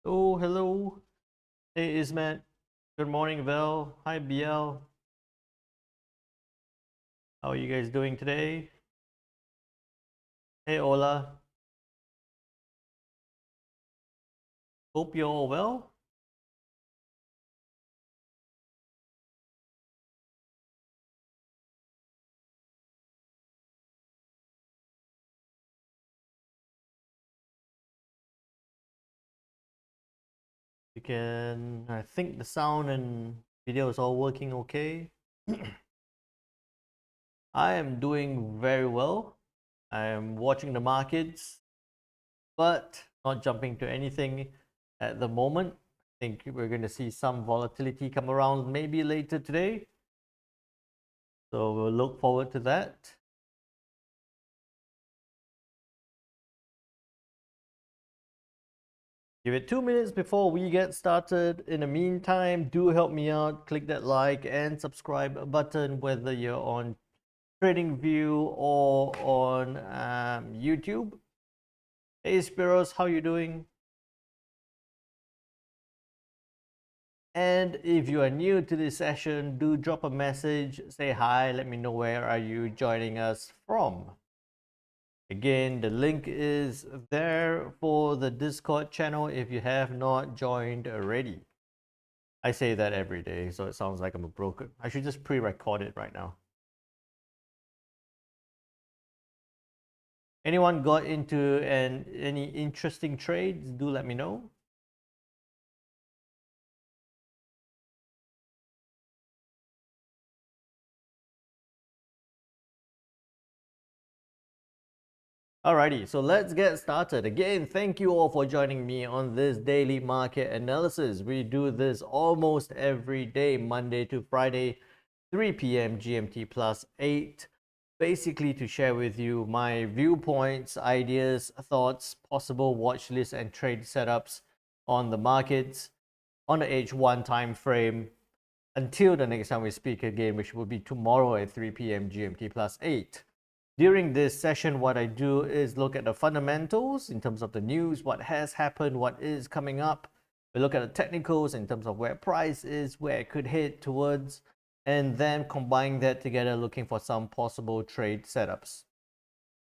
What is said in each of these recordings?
Oh, hello. Hey, Ismet. Good morning, Vel. Hi, BL. How are you guys doing today? Hey, Ola. Hope you're all well. I think the sound and video is all working okay. I am doing very well. I am watching the markets, but not jumping to anything at the moment. I think we're going to see some volatility come around maybe later today. So we'll look forward to that. Give it 2 minutes before we get started. In the meantime, do help me out. Click that like and subscribe button, whether you're on TradingView or on YouTube. Hey Spiros, how you doing? And if you are new to this session, do drop a message, say hi, let me know where are you joining us from. Again, the link is there for the Discord channel if you have not joined already. I say that every day, so it sounds like I'm a broker. I should just pre-record it right now. Anyone got into any interesting trades? Do let me know. Alrighty, so let's get started. Again, thank you all for joining me on this daily market analysis. We do this almost every day, Monday to Friday, 3 p.m. GMT plus 8. Basically to share with you my viewpoints, ideas, thoughts, possible watch lists and trade setups on the markets on the H1 time frame until the next time we speak again, which will be tomorrow at 3 p.m. GMT plus 8. During this session, what I do is look at the fundamentals in terms of the news, what has happened, what is coming up. We look at the technicals in terms of where price is, where it could head towards, and then combine that together looking for some possible trade setups.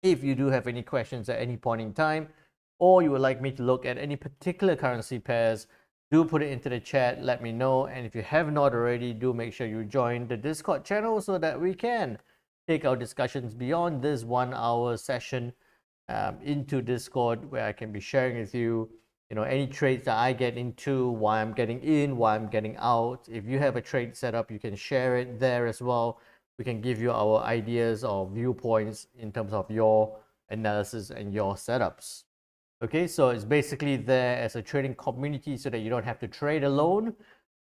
If you do have any questions at any point in time, or you would like me to look at any particular currency pairs, do put it into the chat, let me know. And if you have not already, do make sure you join the Discord channel so that we can take our discussions beyond this 1 hour session into Discord, where I can be sharing with you, any trades that I get into, why I'm getting in, why I'm getting out. If you have a trade setup, you can share it there as well. We can give you our ideas or viewpoints in terms of your analysis and your setups. Okay, so it's basically there as a trading community so that you don't have to trade alone.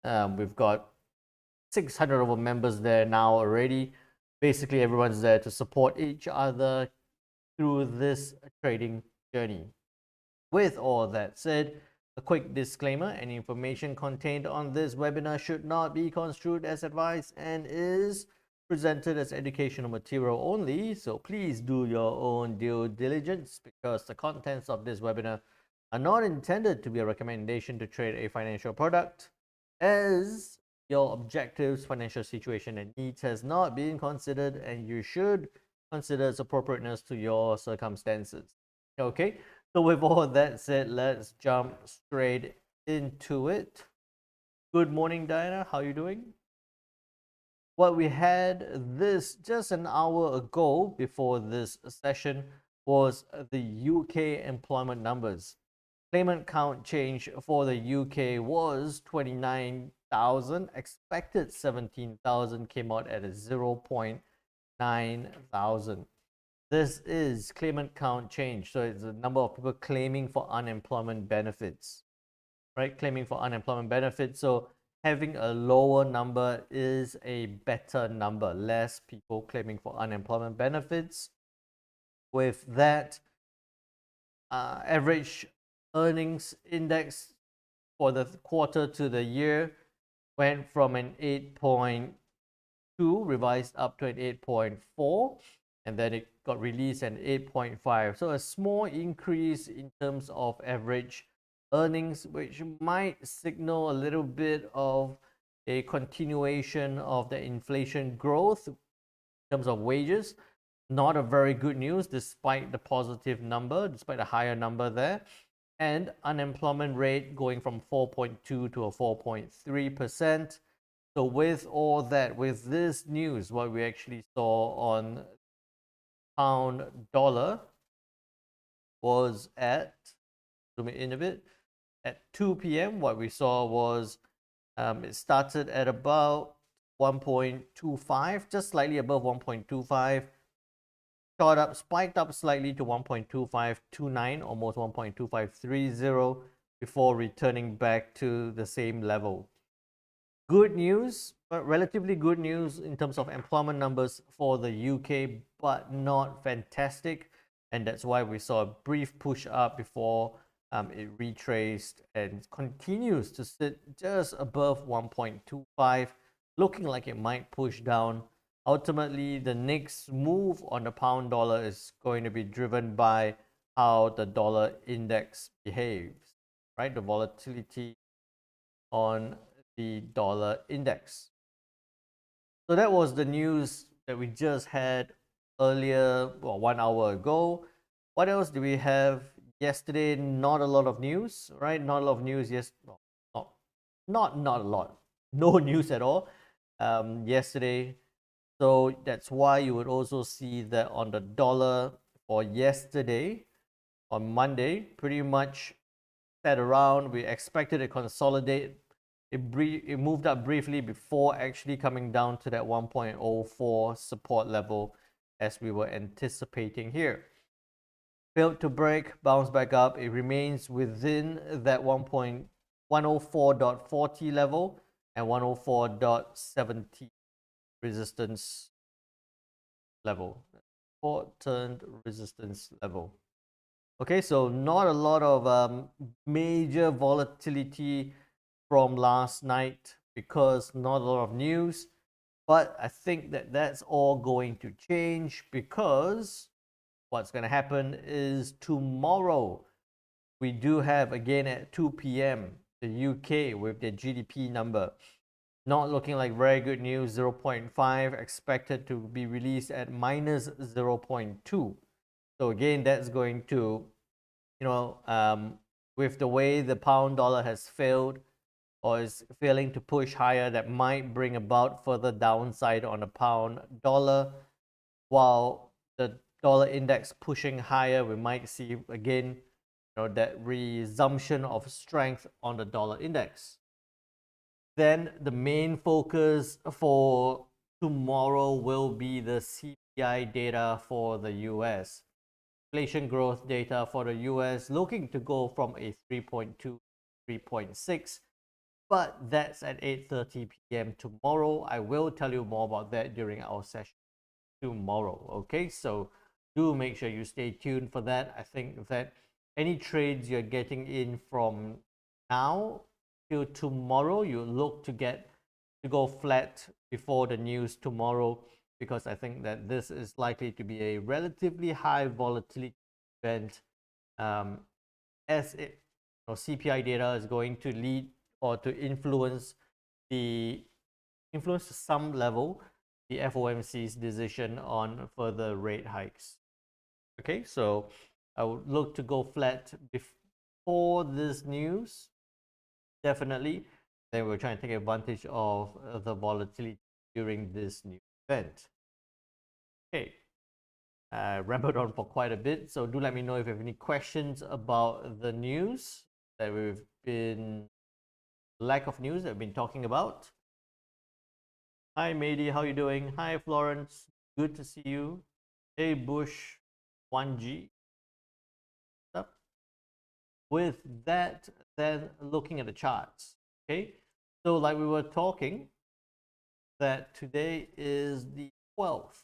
We've got 600 over members there now already. Basically, everyone's there to support each other through this trading journey. With all that said, a quick disclaimer: any information contained on this webinar should not be construed as advice and is presented as educational material only, so please do your own due diligence, because the contents of this webinar are not intended to be a recommendation to trade a financial product, as your objectives, financial situation, and needs has not been considered, and you should consider its appropriateness to your circumstances. Okay, so with all that said, let's jump straight into it. Good morning, Diana. How are you doing? What we had this just an hour ago before this session was the UK employment numbers. Claimant count change for the UK was 29,000. Expected 17,000, came out at a 0.9 thousand. This is claimant count change. So it's the number of people claiming for unemployment benefits, right? Claiming for unemployment benefits. So having a lower number is a better number. Less people claiming for unemployment benefits. With that, average earnings index for the quarter to the year went from an 8.2 revised up to an 8.4, and then it got released at 8.5. So a small increase in terms of average earnings, which might signal a little bit of a continuation of the inflation growth in terms of wages. Not a very good news despite the positive number, despite the higher number there. And unemployment rate going from 4.2 to a 4.3%. So with all that, with this news, what we actually saw on pound dollar was at, zoom in a bit, at 2 p.m. What we saw was it started at about 1.25, just slightly above 1.25, shot up, spiked up slightly to 1.2529, almost 1.2530, before returning back to the same level. Good news, relatively good news in terms of employment numbers for the UK, but not fantastic. And that's why we saw a brief push up before it retraced and continues to sit just above 1.25, looking like it might push down. Ultimately, the next move on the pound dollar is going to be driven by how the dollar index behaves, right? The volatility on the dollar index. So that was the news that we just had earlier, well, 1 hour ago. What else do we have yesterday? Not a lot of news, right? Not a lot of news. Yes, well, not a lot. No news at all yesterday. So that's why you would also see that on the dollar for yesterday, on Monday, pretty much sat around. We expected to consolidate. It moved up briefly before actually coming down to that 1.04 support level as we were anticipating here. Failed to break, bounced back up. It remains within that 1.104.40 level and 104.70 resistance level. Important resistance level. Okay, so not a lot of major volatility from last night because not a lot of news. But I think that that's all going to change because what's going to happen is tomorrow we do have again at 2 p.m. the UK with their GDP number. Not looking like very good news. 0.5 expected to be released at minus 0.2. So again, that's going to, with the way the pound dollar has failed or is failing to push higher, that might bring about further downside on the pound dollar. While the dollar index pushing higher, we might see again, that resumption of strength on the dollar index. Then the main focus for tomorrow will be the CPI data for the US. Inflation growth data for the US looking to go from a 3.2 to 3.6, but that's at 8:30 p.m. tomorrow. I will tell you more about that during our session tomorrow. Okay, so do make sure you stay tuned for that. I think that any trades you're getting in from now till tomorrow, you look to go flat before the news tomorrow, because I think that this is likely to be a relatively high volatility event, as CPI data is going to lead or to influence to some level the FOMC's decision on further rate hikes. Okay, so I would look to go flat before this news, definitely. Then we're trying to take advantage of the volatility during this new event. Okay, I rambled on for quite a bit, so do let me know if you have any questions about the news that lack of news that we've been talking about. Hi Mady, how you doing? Hi Florence, good to see you. Hey Bush 1G. With that, then looking at the charts, okay? So like we were talking, that today is the 12th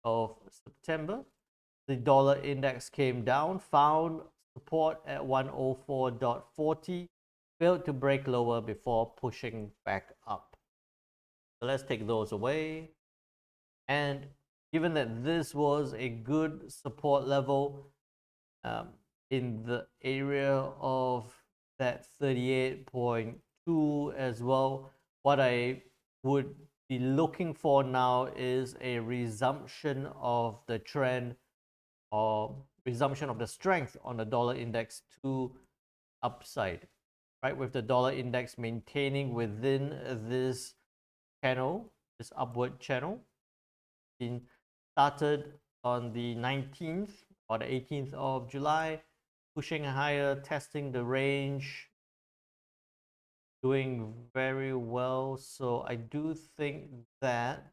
of September. The dollar index came down, found support at 104.40, failed to break lower before pushing back up. So let's take those away. And given that this was a good support level, in the area of that 38.2 as well. What I would be looking for now is a resumption of the trend or resumption of the strength on the dollar index to upside, right? With the dollar index maintaining within this channel, this upward channel, been started on the 19th or the 18th of July, pushing higher, testing the range, doing very well. So I do think that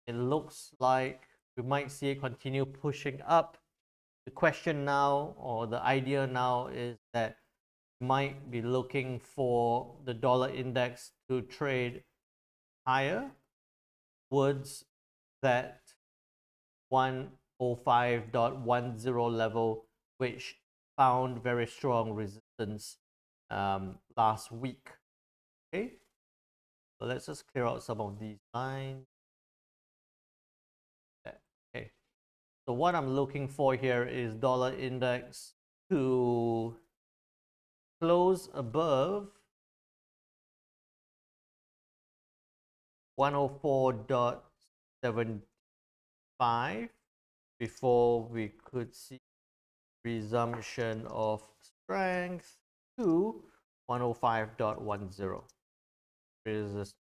it looks like we might see it continue pushing up. The question now, or the idea now, is that we might be looking for the dollar index to trade higher towards that 105.10 level, which found very strong resistance last week. Okay, so let's just clear out some of these lines. Okay, so what I'm looking for here is dollar index to close above 104.75 before we could see resumption of strength to 105.10 resistance.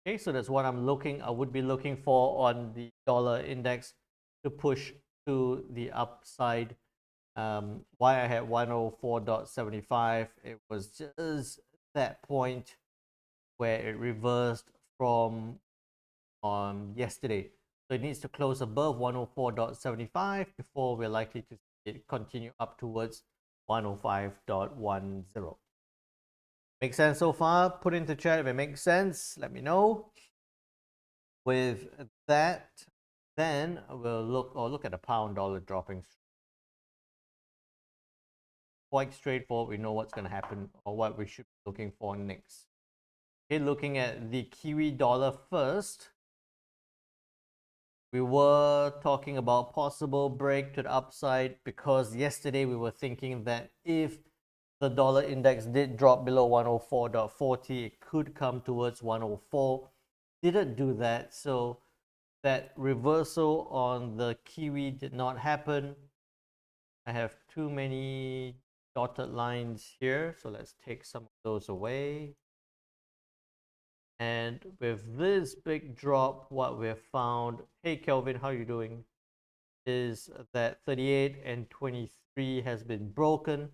Okay, so that's what I would be looking for on the dollar index to push to the upside. Why I had 104.75, it was just that point where it reversed from yesterday. So it needs to close above 104.75 before we're likely to see it continue up towards 105.10. Make sense so far? Put into chat if it makes sense. Let me know. With that, then we'll look at the pound dollar dropping. Quite straightforward. We know what's going to happen or what we should be looking for next. Okay, looking at the Kiwi dollar first. We were talking about possible break to the upside because yesterday we were thinking that if the dollar index did drop below 104.40, it could come towards 104. Didn't do that, so that reversal on the Kiwi did not happen. I have too many dotted lines here, so let's take some of those away. And with this big drop, what we have found, hey Kelvin, how are you doing? Is that 38 and 23 has been broken.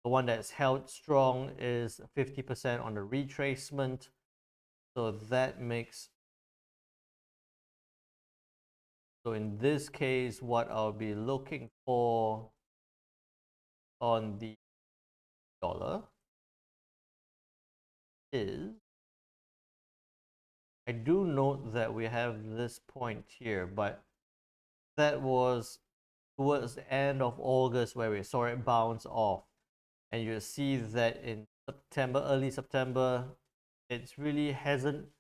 The one that's held strong is 50% on the retracement. So that makes, so in this case, what I'll be looking for on the dollar is, I do note that we have this point here, but that was towards the end of August where we saw it bounce off. And you see that in September, early September, it really hasn't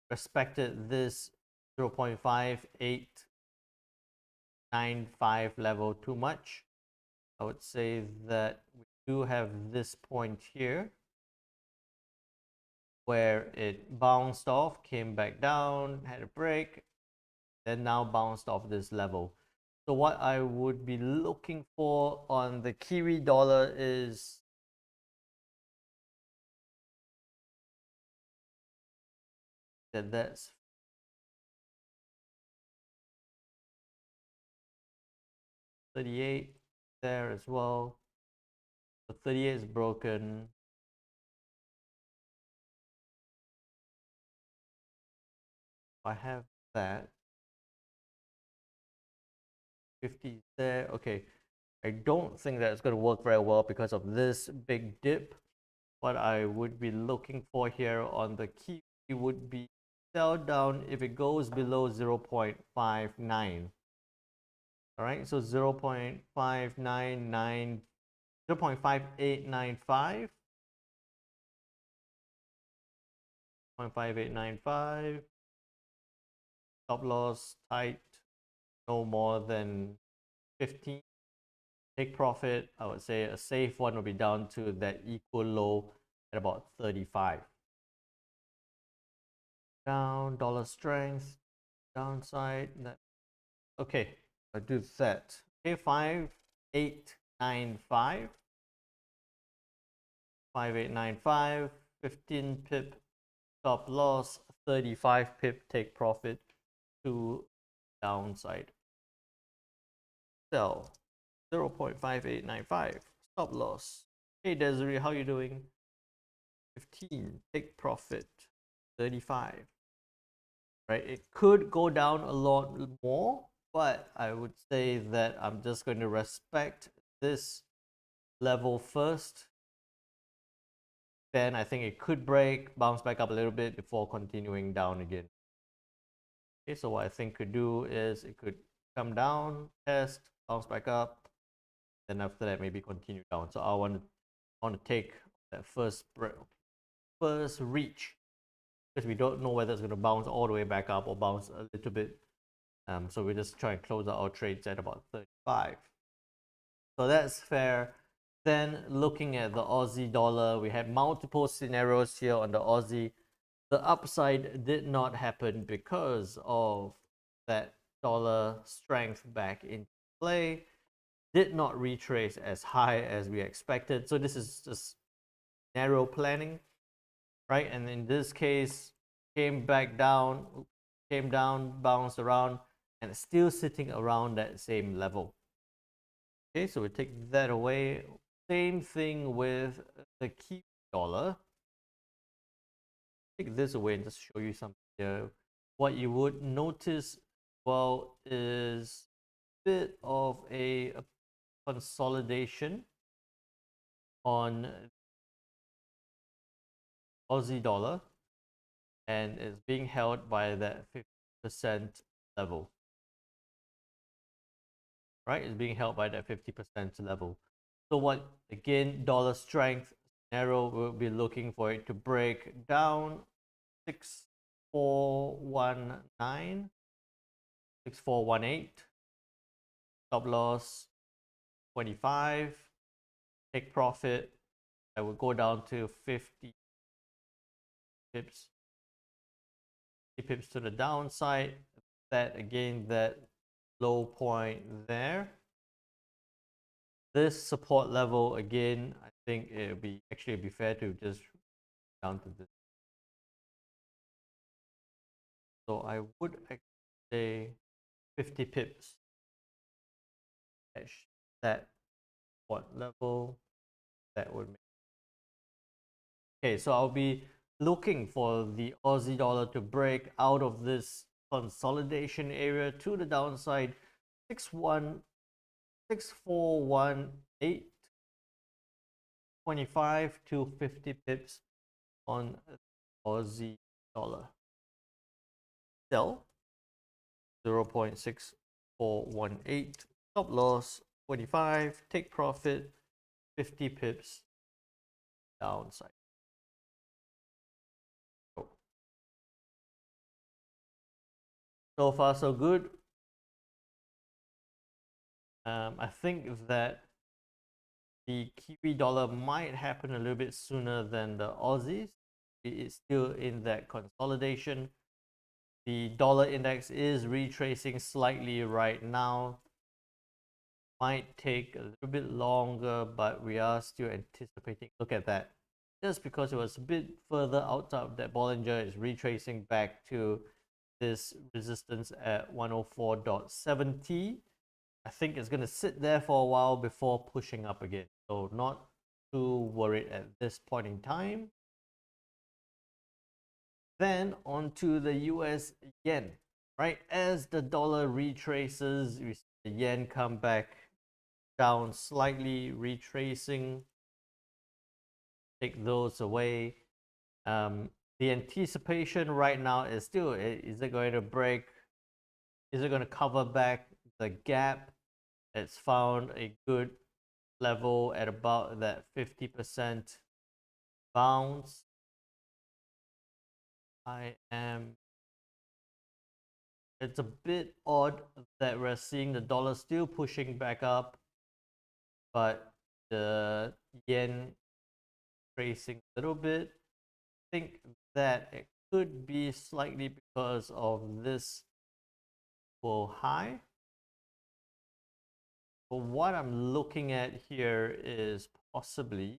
respected this 0.5895 level too much. I would say that we do have this point here where it bounced off, came back down, had a break, then now bounced off this level. So what I would be looking for on the Kiwi dollar is that's 38 there as well. So 38 is broken. I have that. 50 there. Okay. I don't think that it's going to work very well because of this big dip. What I would be looking for here on the key would be sell down if it goes below 0.59. All right. So 0.599, 0.5895. 0.5895. Stop loss tight no more than 15. Take profit, I would say a safe one will be down to that equal low at about 35. Down, dollar strength, downside. Okay, I'll do that. Okay, 5895. 5895, 15 pip stop loss, 35 pip take profit to downside. Sell 0.5895, stop loss. Hey Desiree, how you doing? 15, take profit, 35. Right, it could go down a lot more, but I would say that I'm just going to respect this level first. Then I think it could break, bounce back up a little bit before continuing down again. Okay, so what I think could do is it could come down, test, bounce back up, then after that maybe continue down. So I want to take that first reach, because we don't know whether it's going to bounce all the way back up or bounce a little bit. So we just try and close out our trades at about 35. So that's fair. Then looking at the Aussie dollar, we had multiple scenarios here on the Aussie. The upside did not happen because of that dollar strength back in play. Did not retrace as high as we expected. So this is just narrow planning, right? And in this case, came back down, bounced around, and it's still sitting around that same level. Okay, so we take that away. Same thing with the Kiwi dollar. Take this away and just show you something here. What you would notice, well, is a bit of a consolidation on Aussie dollar, and it's being held by that 50% level. Right? It's being held by that 50% level. So what, again, dollar strength scenario, we'll be looking for it to break down 6419, 6418, stop loss 25, take profit. I will go down to 50 pips, 50 pips to the downside. That again, that low point there. This support level again, I think it'd be fair to just down to this. So I would actually say 50 pips at that support level. That would make. Okay, so I'll be looking for the Aussie dollar to break out of this consolidation area to the downside. 6418, 25 to 50 pips on Aussie dollar. Sell 0.6418, stop loss 25, take profit 50 pips downside. So far so good. I think that the Kiwi dollar might happen a little bit sooner than the Aussies. It is still in that consolidation. The dollar index is retracing slightly right now. Might take a little bit longer, but we are still anticipating. Look at that. Just because it was a bit further outside of that Bollinger, it's retracing back to this resistance at 104.70. I think it's going to sit there for a while before pushing up again. So not too worried at this point in time. Then onto the US yen, right? As the dollar retraces, we see the yen come back down slightly, retracing. Take those away. The anticipation right now is still, is it going to break? Is it going to cover back the gap? It's found a good level at about that 50% bounce. It's a bit odd that we're seeing the dollar still pushing back up, but the yen tracing a little bit. I think that it could be slightly because of this full high. But what I'm looking at here is possibly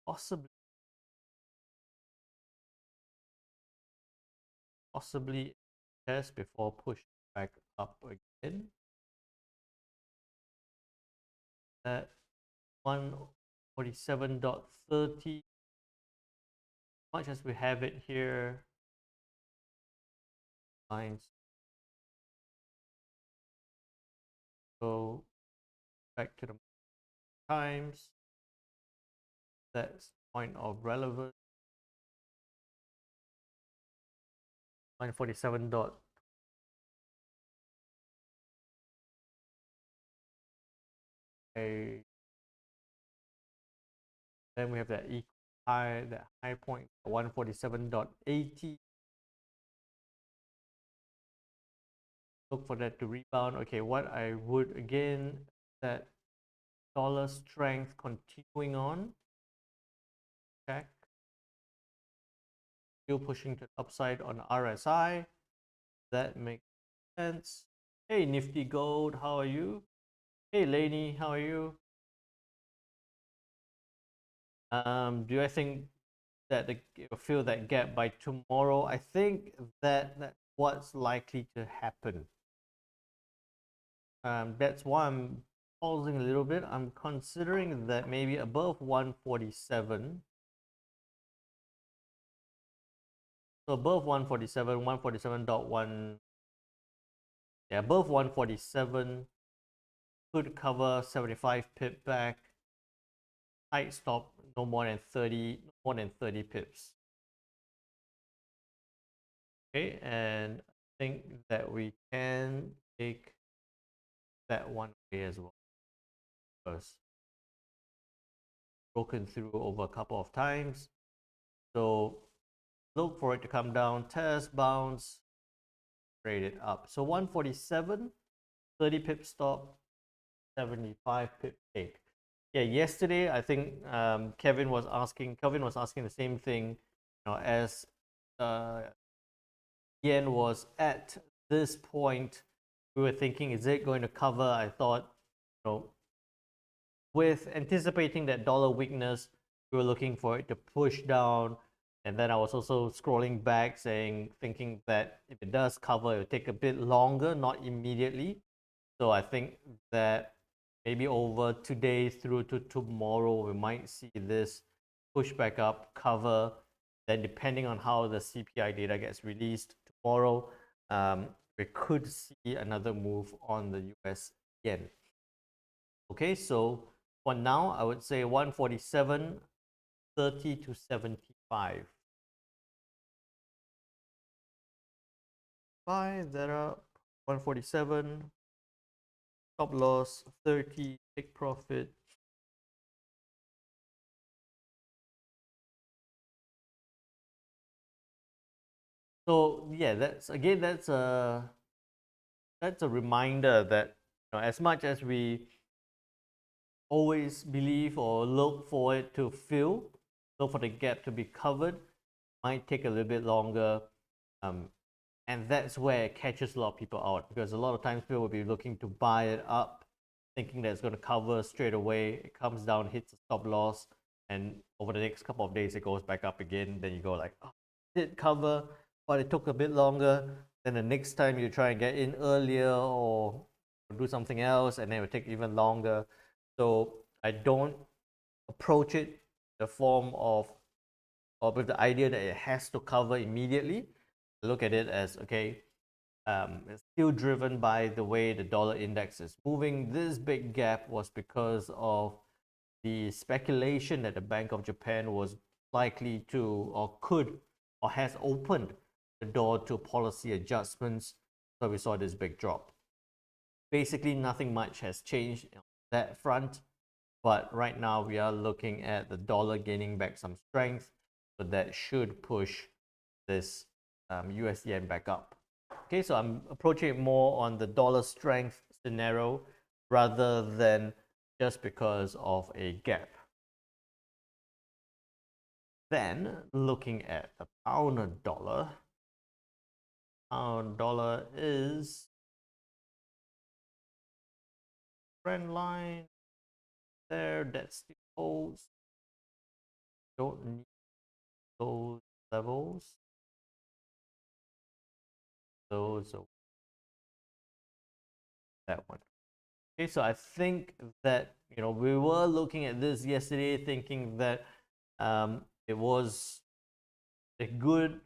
possibly possibly test before pushing back up again. At 147.30, much as we have it here, lines go back to the times. That's point of relevance. 147 dot. Okay. Then we have that equal high, that high point 147.80. Look for that to rebound. Okay, what I would again, that dollar strength continuing on. Check. Still pushing to the upside on RSI. That makes sense. Hey, Nifty Gold, how are you? Hey, Laney, how are you? Do I think that fill that gap by tomorrow? I think that's what's likely to happen. That's why I'm pausing a little bit. I'm considering that maybe above 147. So above 147, 147.1. Yeah, above 147 could cover 75 pip back. Tight stop no more than 30 pips. Okay, and I think that we can take that one away as well, because broken through over a couple of times. So look for it to come down, test, bounce, trade it up. So 147, 30 pip stop, 75 pip take. Yeah, yesterday I think Kelvin was asking the same thing, as yen was at this point. We were thinking, is it going to cover? I thought, with anticipating that dollar weakness, we were looking for it to push down. And then I was also scrolling back thinking that if it does cover, it will take a bit longer, not immediately. So I think that maybe over today through to tomorrow, we might see this push back up, cover. Then depending on how the CPI data gets released tomorrow, we could see another move on the US yen. Okay, so for now, I would say 147.30 to 75. Buy that up. 147. Stop loss 30. Take profit. So yeah, that's a reminder that, as much as we always believe or look for it to fill, look for the gap to be covered, might take a little bit longer. And that's where it catches a lot of people out, because a lot of times people will be looking to buy it up, thinking that it's going to cover straight away. It comes down, hits a stop loss, and over the next couple of days, it goes back up again. Then you go like, oh, it did cover, but it took a bit longer. Then the next time you try and get in earlier or do something else, and then it will take even longer. So I don't approach it the form of, or with the idea that it has to cover immediately. Look at it as, okay, it's still driven by the way the dollar index is moving. This big gap was because of the speculation that the Bank of Japan was likely to, or could, or has opened the door to policy adjustments. So we saw this big drop. Basically, nothing much has changed on that front. But right now, we are looking at the dollar gaining back some strength. So that should push this USD yen back up. Okay, so I'm approaching it more on the dollar strength scenario rather than just because of a gap. Then looking at the pound dollar is trend line there, that still holds. Don't need those levels. Those are that one. Okay, so I think that we were looking at this yesterday, thinking that it was a good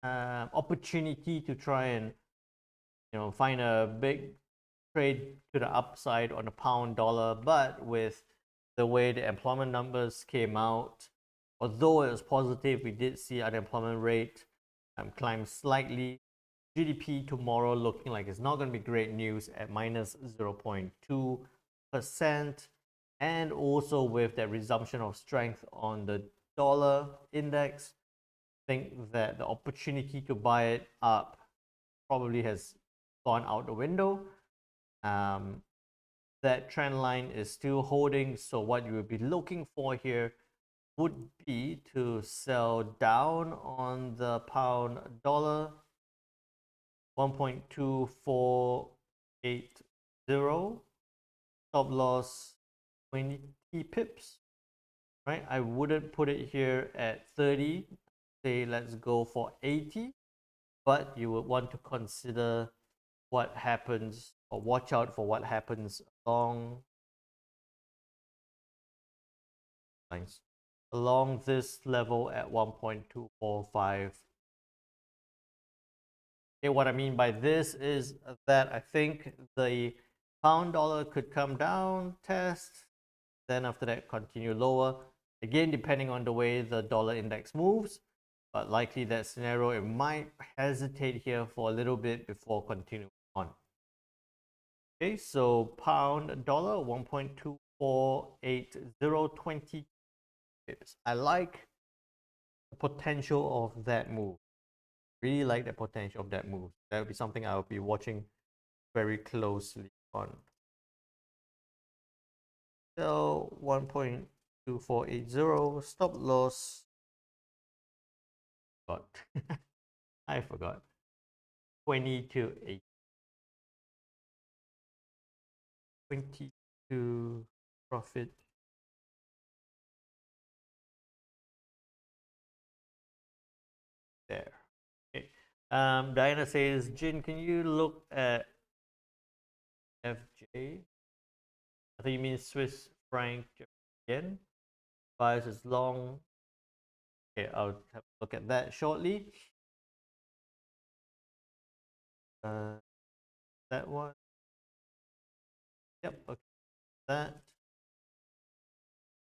opportunity to try and find a big trade to the upside on the pound dollar, but with the way the employment numbers came out, although it was positive, we did see unemployment rate climb slightly. GDP tomorrow looking like it's not going to be great news at minus 0.2%. And also with that resumption of strength on the dollar index, I think that the opportunity to buy it up probably has gone out the window. That trend line is still holding. So what you will be looking for here would be to sell down on the pound dollar 1.2480, stop loss 20 pips, right? I wouldn't put it here at 30. Say let's go for 80, but you would want to consider what happens, or watch out for what happens along this level at 1.245. Okay, what I mean by this is that I think the pound dollar could come down, test, then after that continue lower. Again, depending on the way the dollar index moves, but likely that scenario, it might hesitate here for a little bit before continuing on. Okay, so pound dollar 1.2480, 20 pips. I like the potential of that move. Really like the potential of that move. That would be something I will be watching very closely on. So 1.2480, stop loss. I forgot. 20 to 8. 22 profit. There. Okay. Diana says, Jin, can you look at FJ? I think you mean Swiss franc yen. Buys is long. Okay, I'll have a look at that shortly. That one. Yep, okay. That.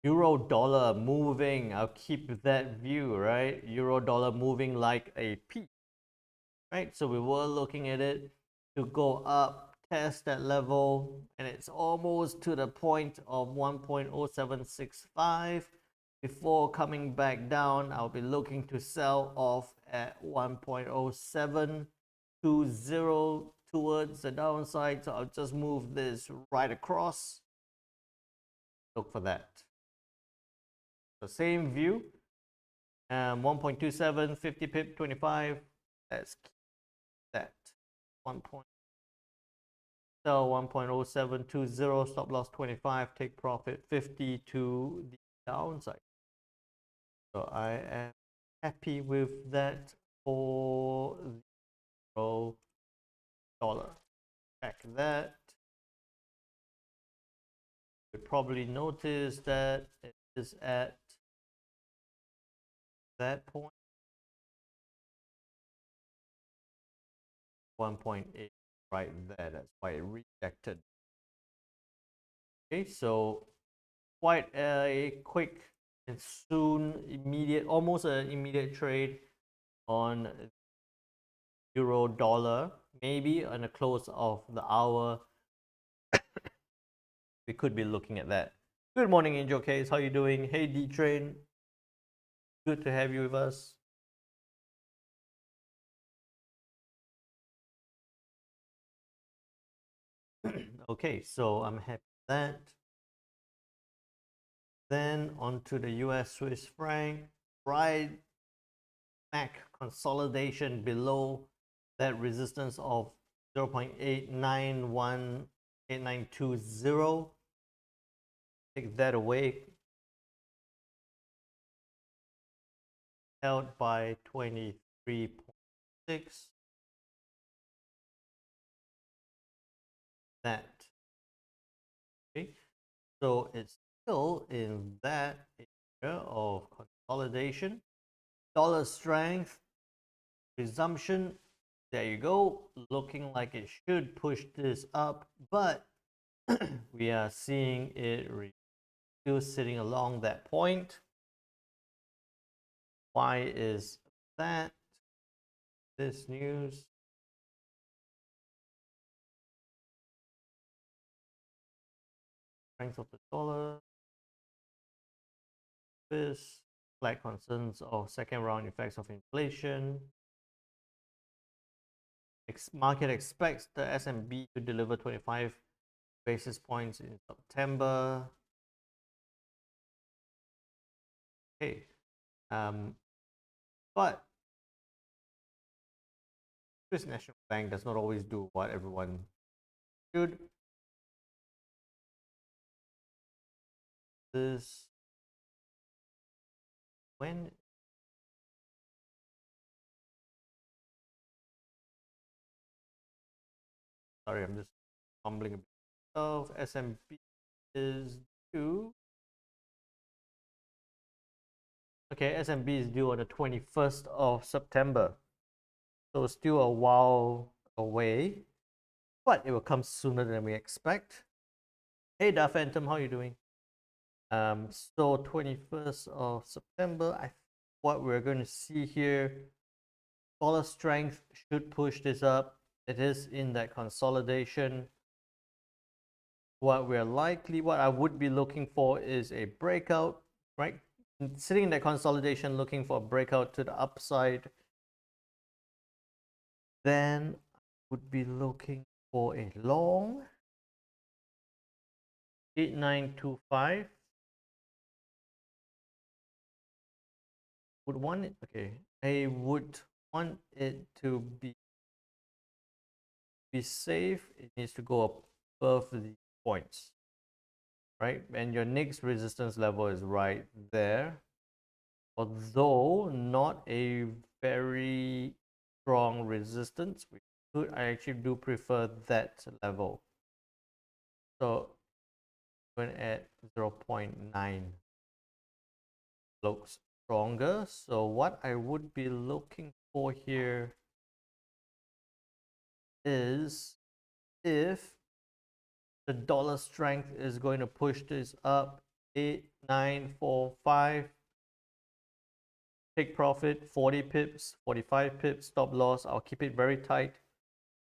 Euro dollar moving. I'll keep that view, right? Euro dollar moving like a peak. Right? So we were looking at it to go up, test that level, and it's almost to the point of 1.0765. Before coming back down, I'll be looking to sell off at 1.0720 towards the downside. So I'll just move this right across. Look for that. The same view. 1.27, 50 pip, 25. Let's keep that. 1. Sell 1.0720, stop loss 25, take profit 50 to the downside. So I am happy with that for the euro dollar. Check that. You probably notice that it is at that point 1.8 right there. That's why it rejected. Okay, so quite a quick and soon immediate, almost an immediate trade on euro dollar. Maybe on the close of the hour, we could be looking at that. Good morning, Angel Case. How you doing? Hey, D Train. Good to have you with us. Okay, so I'm happy with that. Then onto the US Swiss franc, right back consolidation below that resistance of 0.891892. Take that away. Held by 23.6. That. Okay. So it's still in that area of consolidation. Dollar strength, resumption. There you go. Looking like it should push this up, but we are seeing it still sitting along that point. Why is that? This news. Strength of the dollar. This flag concerns of second round effects of inflation. Market expects the S&P to deliver 25 basis points in September. Okay, but Swiss National Bank does not always do what everyone should. This when sorry, I'm just fumbling a bit. Of S&P is due. Okay, S&P is due on the 21st of September. So still a while away, but it will come sooner than we expect. Hey, Da Phantom, how are you doing? So 21st of September, what we're going to see here, dollar strength should push this up. It is in that consolidation. What I would be looking for is a breakout, right? Sitting in that consolidation, looking for a breakout to the upside. Then I would be looking for a long 8925. Would want it, okay. I would want it to be safe. It needs to go above the points, right? And your next resistance level is right there. Although not a very strong resistance, I actually do prefer that level. So when at 0.9 looks stronger. So what I would be looking for here is if the dollar strength is going to push this up 8945, take profit 40 pips, 45 pips, stop loss. I'll keep it very tight,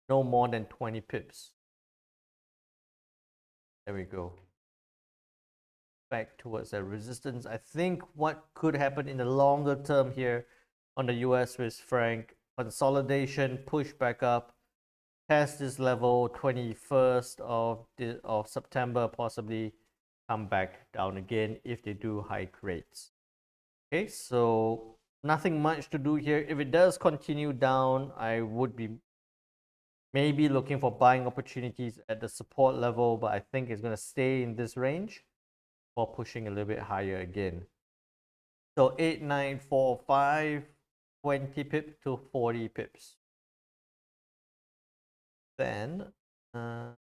no more than 20 pips. There we go. Back towards that resistance. I think what could happen in the longer term here on the US Swiss franc, consolidation, push back up, test this level 21st of September, possibly come back down again if they do hike rates. Okay, so nothing much to do here. If it does continue down, I would be maybe looking for buying opportunities at the support level, but I think it's going to stay in this range or pushing a little bit higher again. So 8945, 20 pips to 40 pips. Then buy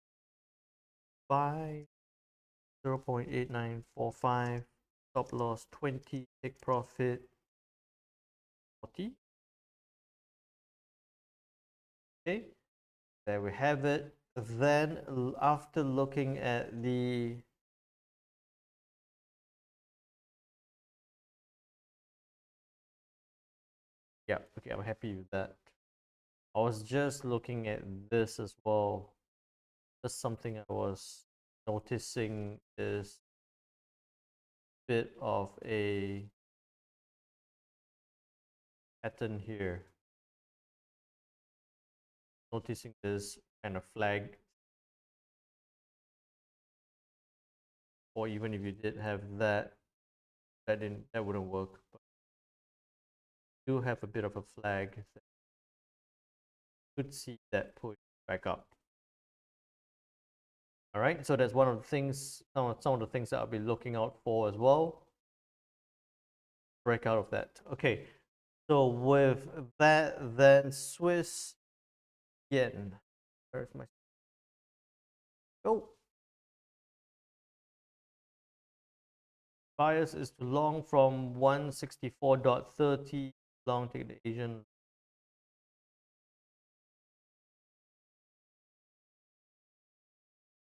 0.8945, stop loss 20, take profit 40. Okay, there we have it. Then after looking at the okay, I'm happy with that. I was just looking at this as well. Just something I was noticing is a bit of a pattern here. Noticing this kind of flag, or even if you did have that, that wouldn't work. But you do have a bit of a flag. That could see that push back up. All right, so that's one of the things, some of the things that I'll be looking out for as well. Break out of that. Okay, so with that, then Swiss yen. Where's my bias is to long from 164.30. Long, take the Asian.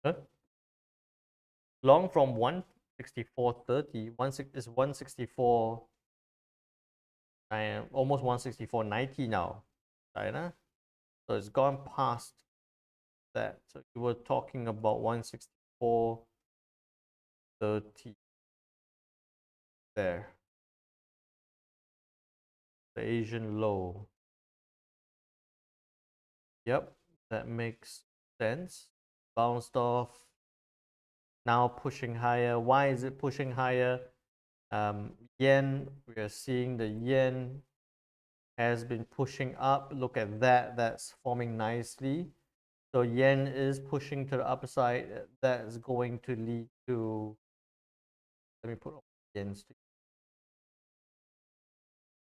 Huh? Long from 164.30. Is 164. I am almost 164.90 now, China. So it's gone past that. So you were talking about 164.30 there. The Asian low. Yep, that makes sense. Bounced off. Now pushing higher. Why is it pushing higher? Yen, we are seeing the yen has been pushing up. Look at that. That's forming nicely. So yen is pushing to the upside. That's going to lead to, let me put yens.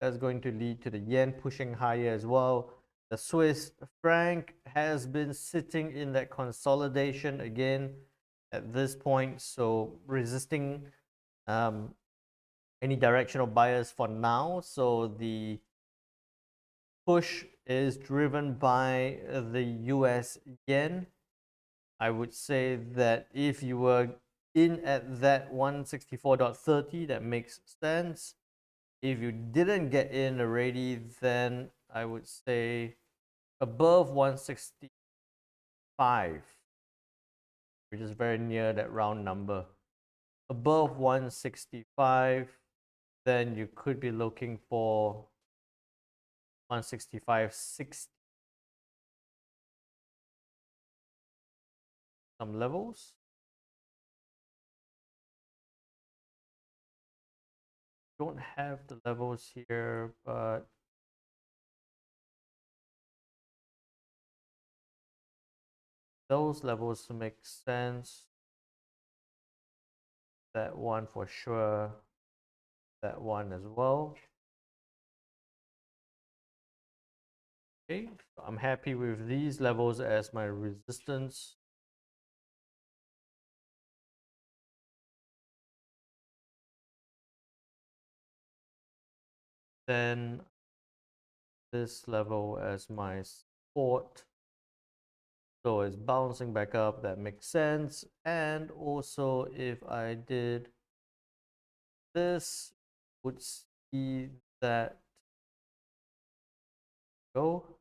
That's going to lead to the yen pushing higher as well. The Swiss franc has been sitting in that consolidation again at this point, so resisting any directional bias for now. So the push is driven by the US yen. I would say that if you were in at that 164.30, that makes sense. If you didn't get in already, then I would say above 165, which is very near that round number. Above 165, then you could be looking for 165.60. Some levels. Don't have the levels here, but those levels make sense. That one for sure. That one as well. Okay, so I'm happy with these levels as my resistance. Then this level as my support. So it's bouncing back up, that makes sense. And also if I did this, would see that go.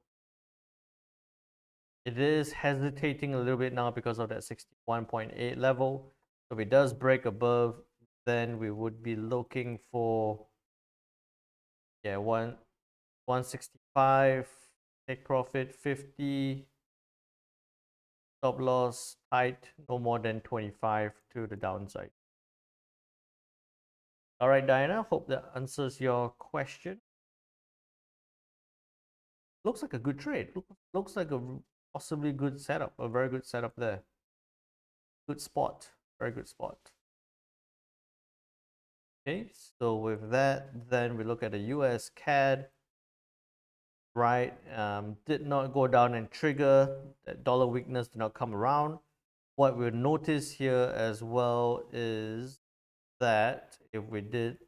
It is hesitating a little bit now because of that 61.8 level. So if it does break above, then we would be looking for, yeah, 165, take profit 50, stop loss tight, no more than 25 to the downside. All right, Diana, hope that answers your question. Looks like a good trade. Looks like a possibly good setup, a very good setup there. Good spot, very good spot. Okay, so with that, then we look at the US CAD, right? Did not go down and trigger, that dollar weakness did not come around. What we'll notice here as well is that if we did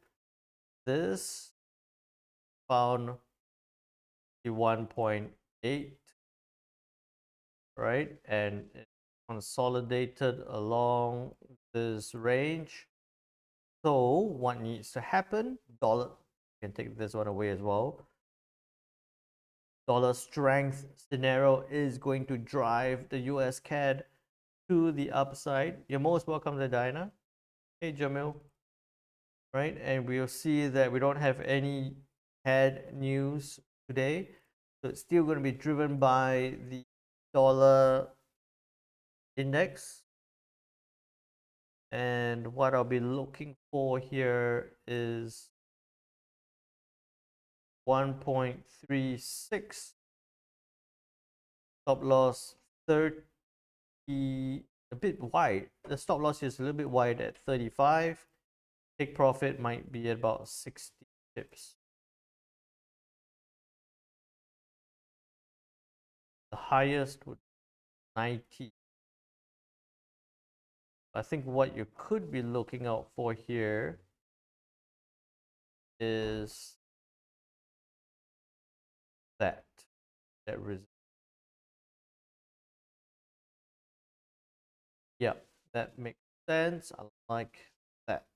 this, found the 1.8, right? And it consolidated along this range. So what needs to happen? Dollar, you can take this one away as well. Dollar strength scenario is going to drive the US CAD to the upside. You're most welcome to Diana. Hey Jamil. Right, and we'll see that we don't have any had news today. So it's still going to be driven by the dollar index. And what I'll be looking for here is 1.36, stop loss 30, a bit wide. The stop loss is a little bit wide at 35. Take profit might be at about 60 pips. The highest would be 90. I think what you could be looking out for here is that resistance. Yeah, that makes sense. I like that.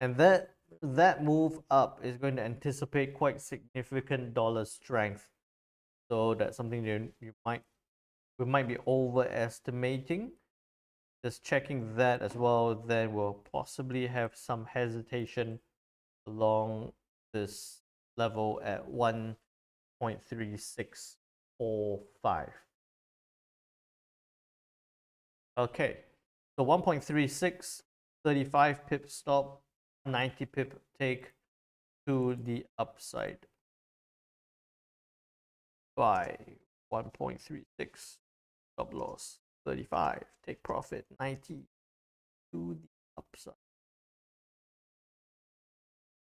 And that move up is going to anticipate quite significant dollar strength. So that's something we might be overestimating. Just checking that as well, then we'll possibly have some hesitation along this level at 1.3645. Okay, so 1.36, 35 pip stop, 90 pip take to the upside by 1.36, stop loss 35, take profit 90 to the upside.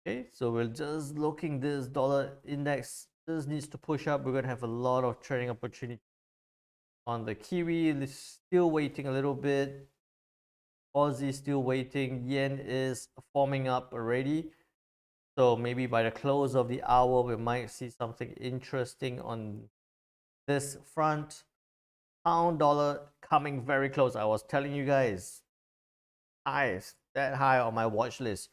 Okay, so we're just looking, this dollar index just needs to push up. We're going to have a lot of trading opportunity on the Kiwi. Is still waiting a little bit. Aussie still waiting. Yen is forming up already. So maybe by the close of the hour, we might see something interesting on this front. Pound dollar coming very close. I was telling you guys, that high on my watch list.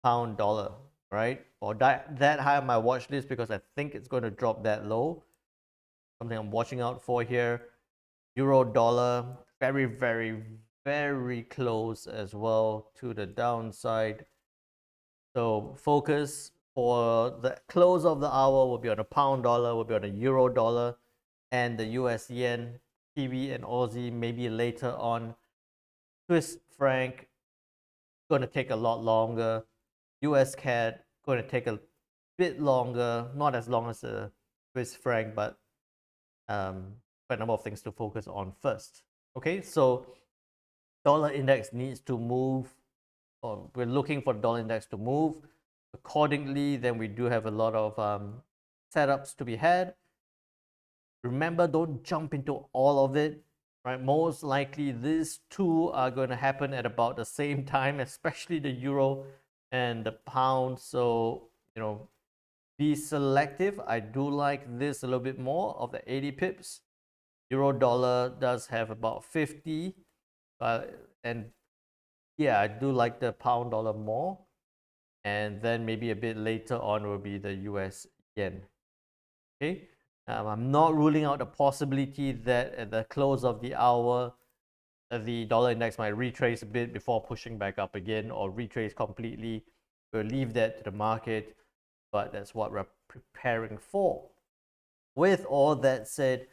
Pound dollar, right? Or that high on my watch list because I think it's going to drop that low. Something I'm watching out for here. Euro dollar, very, very, very close as well to the downside. So focus for the close of the hour will be on the pound dollar, will be on the euro dollar, and the US yen, Kiwi, and Aussie. Maybe later on, Swiss franc going to take a lot longer. US CAD going to take a bit longer, not as long as the Swiss franc, but quite a number of things to focus on first. Okay, so dollar index needs to move, or we're looking for the dollar index to move accordingly. Then we do have a lot of setups to be had. Remember, don't jump into all of it, right? Most likely these two are going to happen at about the same time, especially the euro and the pound. So, be selective. I do like this a little bit more of the 80 pips. Euro dollar does have about 50. And yeah, I do like the pound dollar more. And then maybe a bit later on will be the US yen. Okay. I'm not ruling out the possibility that at the close of the hour, the dollar index might retrace a bit before pushing back up again, or retrace completely. We'll leave that to the market, but that's what we're preparing for. With all that said,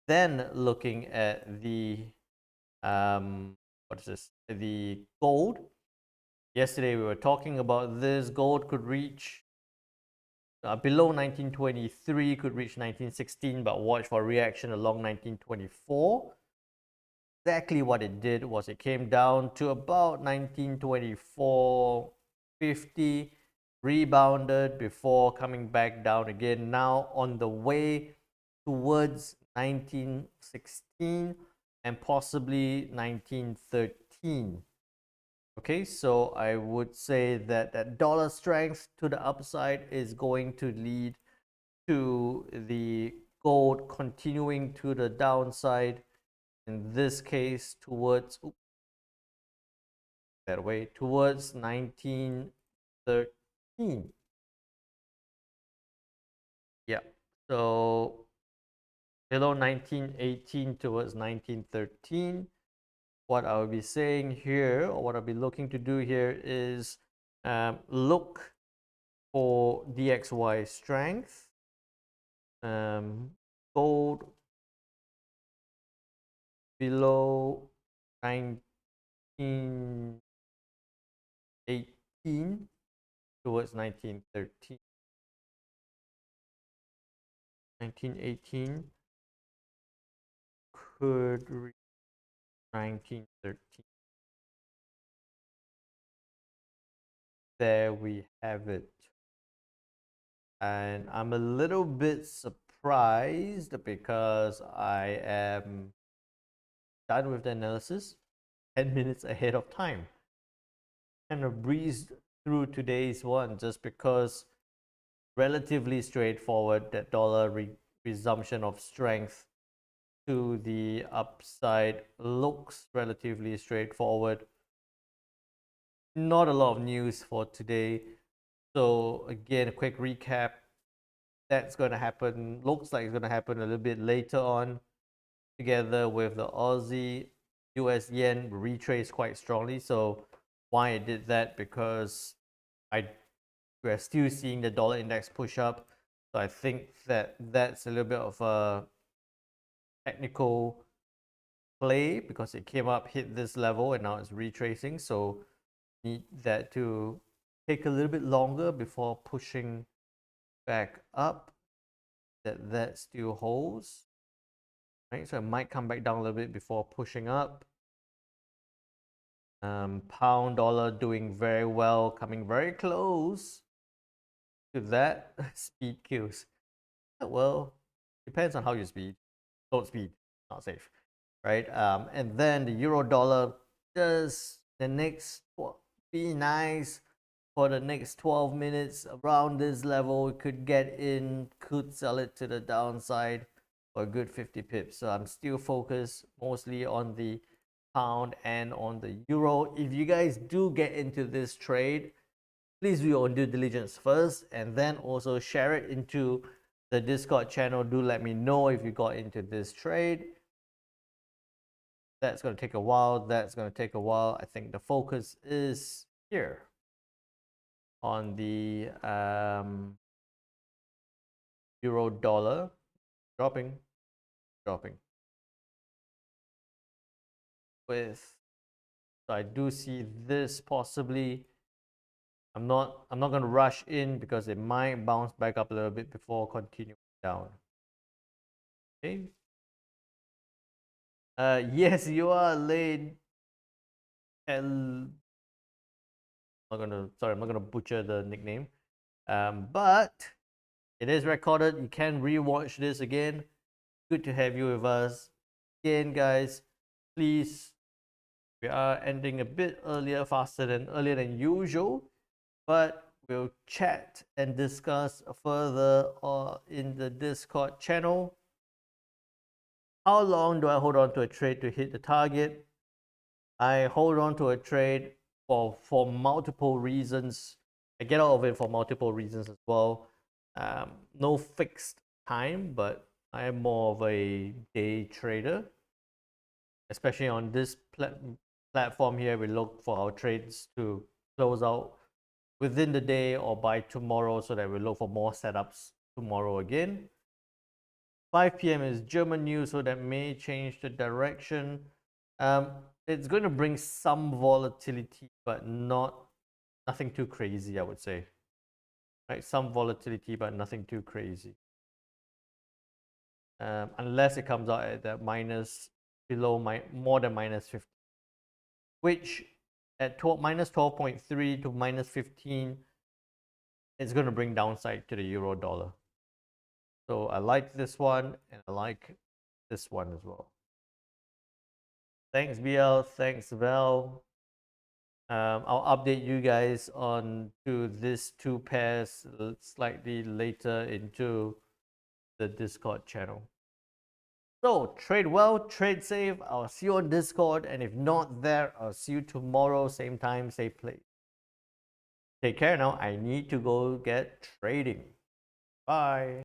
then looking at the what is this? The gold. Yesterday we were talking about this. Gold could reach below 1923, could reach 1916, but watch for reaction along 1924. Exactly what it did was it came down to about 1924.50, rebounded before coming back down again. Now on the way towards 1916 and possibly 1913. Okay, so I would say that that dollar strength to the upside is going to lead to the gold continuing to the downside. In this case, towards that way, towards 1913. Yeah, so below 1918 towards 1913. What I'll be saying here, or what I'll be looking to do here, is look for DXY strength. Gold below 1918 towards 1913. 1918 could reach 1913. There we have it. And I'm a little bit surprised because I am done with the analysis 10 minutes ahead of time. Kind of breezed through today's one just because relatively straightforward, that dollar resumption of strength to the upside looks relatively straightforward. Not a lot of news for today. So again, a quick recap. That's going to happen, looks like it's going to happen a little bit later on, together with the Aussie US yen retraced quite strongly. So why it did that? Because we're still seeing the dollar index push up. So I think that's a little bit of a technical play because it came up, hit this level, and now it's retracing. So need that to take a little bit longer before pushing back up. That still holds, right? So it might come back down a little bit before pushing up. Pound dollar doing very well, coming very close to that. Speed kills. Well, depends on how you speed. Don't speed, not safe, right? And then the euro dollar does the next, be nice for the next 12 minutes around this level. It could get in, could sell it to the downside for a good 50 pips. So I'm still focused mostly on the pound and on the euro. If you guys do get into this trade, please do your due diligence first and then also share it into the Discord channel. Do let me know if you got into this trade. That's going to take a while. That's going to take a while. I think the focus is here on the euro dollar dropping with, so I do see this possibly, I'm not going to rush in because it might bounce back up a little bit before continuing down. Okay. Yes, you are late. I'm not gonna butcher the nickname. But it is recorded. You can rewatch this again. Good to have you with us again, guys. Please, we are ending a bit earlier than usual, but we'll chat and discuss further in the Discord channel. How long do I hold on to a trade to hit the target? I hold on to a trade for multiple reasons. I get out of it for multiple reasons as well. No fixed time, but I am more of a day trader. Especially on this platform here, we look for our trades to close out within the day or by tomorrow, so that we look for more setups tomorrow again. 5 p.m. is German news, so that may change the direction. It's going to bring some volatility, but nothing too crazy, I would say. Right, some volatility, but nothing too crazy. Unless it comes out at that more than minus 50, which at minus 12.3 to minus 15, it's going to bring downside to the euro dollar. So I like this one, and I like this one as well. Thanks, BL. Thanks, Val. I'll update you guys on to these two pairs slightly later into the Discord channel. So trade well, trade safe. I'll see you on Discord, and if not there, I'll see you tomorrow, same time, same place. Take care now. I need to go get trading. Bye.